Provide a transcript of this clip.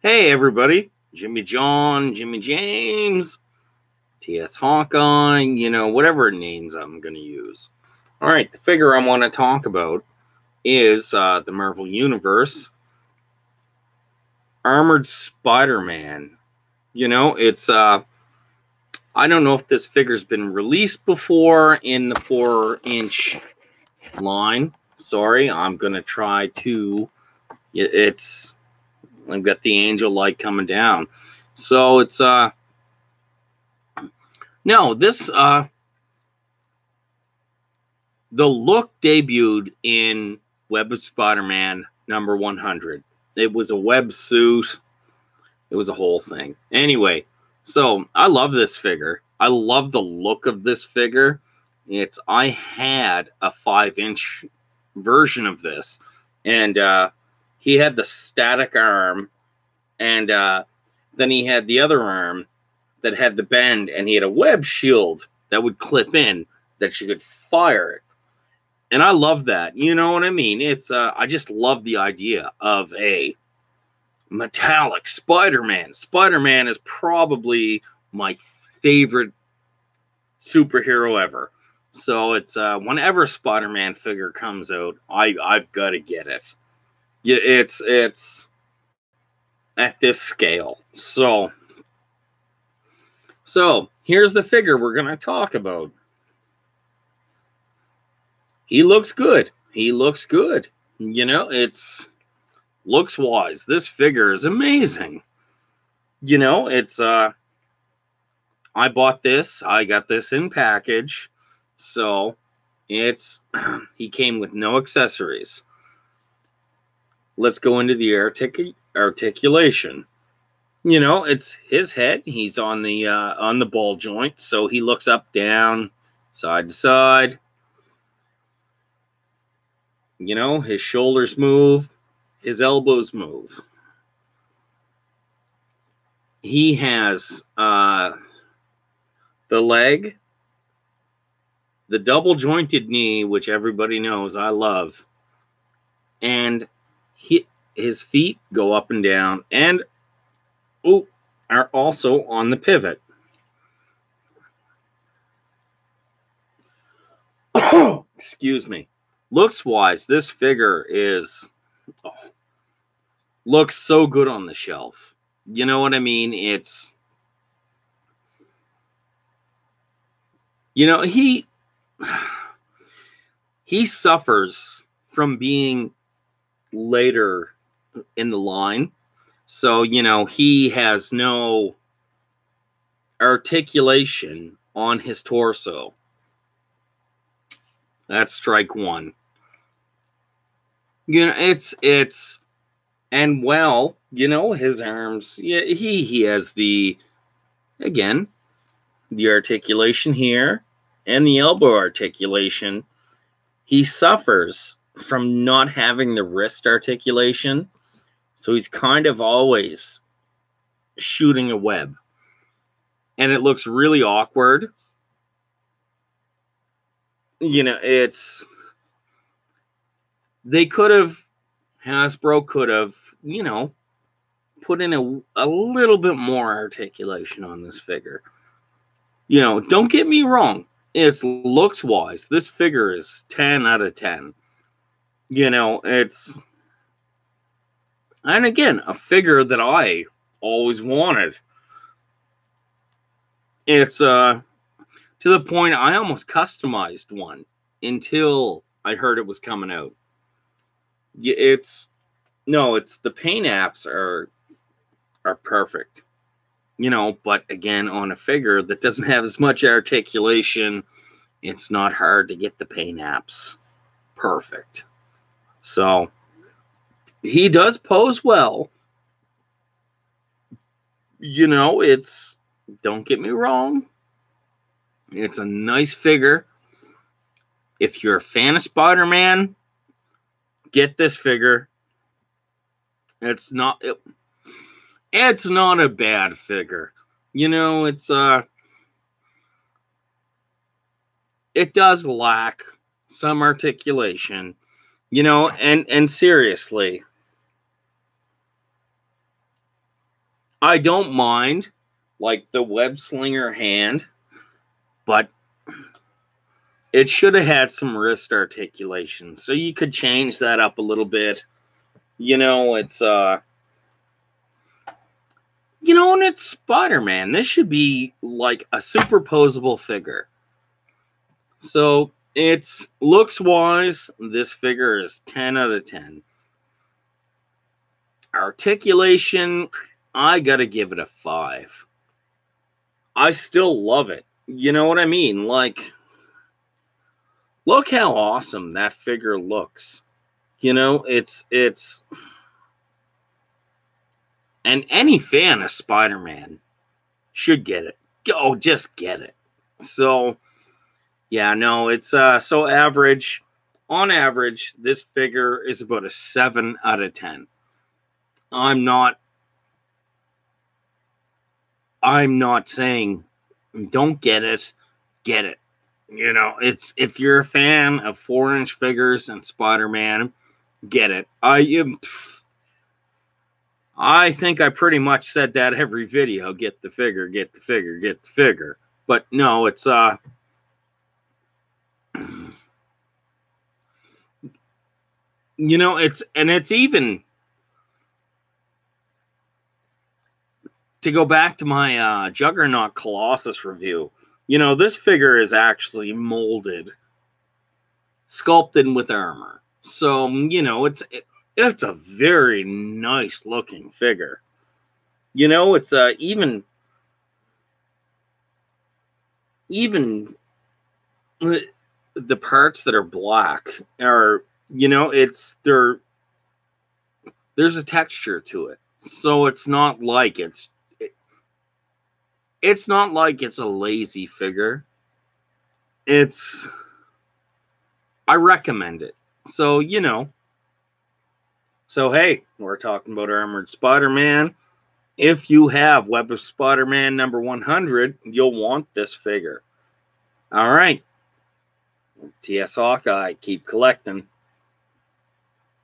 Hey everybody, Jimmy John, Jimmy James, TS Hawkeye, whatever names I'm going to use. All right, the figure I want to talk about is the Marvel Universe Armored Spider-Man. It's, I don't know if this figure's been released before in the 4-inch line. Sorry, I'm going to try to, I've got the angel light coming down. So it's, no, this, the look debuted in Web of Spider-Man number 100. It was a web suit. It was a whole thing. Anyway, so I love this figure. I love the look of this figure. I had a 5-inch version of this, and he had the static arm, and then he had the other arm that had the bend, and he had a web shield that would clip in that you could fire it. And I love that. You know what I mean? It's I just love the idea of a metallic Spider-Man. Spider-Man is probably my favorite superhero ever. So it's whenever a Spider-Man figure comes out, I've got to get it. Yeah, it's at this scale. So here's the figure we're going to talk about. He looks good. He looks good. It's looks-wise, this figure is amazing. It's I bought this. I got this in package. So it's he came with no accessories. Let's go into the articulation. It's his head. He's on the ball joint, so he looks up, down, side to side. His shoulders move, his elbows move. He has the leg, the double jointed knee, which everybody knows I love, and his feet go up and down and are also on the pivot. Excuse me. Looks wise, this figure looks so good on the shelf. You know what I mean? It's he suffers from being later in the line. So, he has no articulation on his torso. That's strike one. It's and well, his arms, yeah, he has the articulation here and the elbow articulation. He suffers from not having the wrist articulation, so he's kind of always shooting a web. And it looks really awkward. Hasbro could have, put in a little bit more articulation on this figure. Don't get me wrong. It's looks-wise, this figure is 10 out of 10. And again, a figure that I always wanted. It's, to the point I almost customized one until I heard it was coming out. It's the paint apps are perfect. But again, on a figure that doesn't have as much articulation, it's not hard to get the paint apps perfect. So he does pose well. Don't get me wrong. It's a nice figure. If you're a fan of Spider-Man, get this figure. It's not a bad figure. It does lack some articulation. And seriously, I don't mind, like, the web slinger hand, but it should have had some wrist articulation. So you could change that up a little bit. You know, it's and it's Spider-Man. This should be like a superposable figure. So it's looks wise, this figure is 10 out of 10. Articulation, I gotta give it a 5. I still love it. You know what I mean? Like, look how awesome that figure looks. You know, it's and any fan of Spider-Man should get it. Oh, just get it. So, yeah, no, it's so average. On average, this figure is about a 7 out of 10. I'm not saying don't get it, get it. You know, it's if you're a fan of 4-inch figures and Spider-Man, get it. I think I pretty much said that every video. Get the figure, get the figure, get the figure. But no, it's it's even to go back to my Juggernaut Colossus review. You know, this figure is actually molded, sculpted with armor. So, you know, it's a very nice looking figure. You know, it's even the parts that are black are, you know, there's a texture to it. So it's not like it's not like it's a lazy figure. I recommend it. So, you know. So, hey, we're talking about Armored Spider-Man. If you have Web of Spider-Man number 100, you'll want this figure. All right. TS Hawkeye, keep collecting.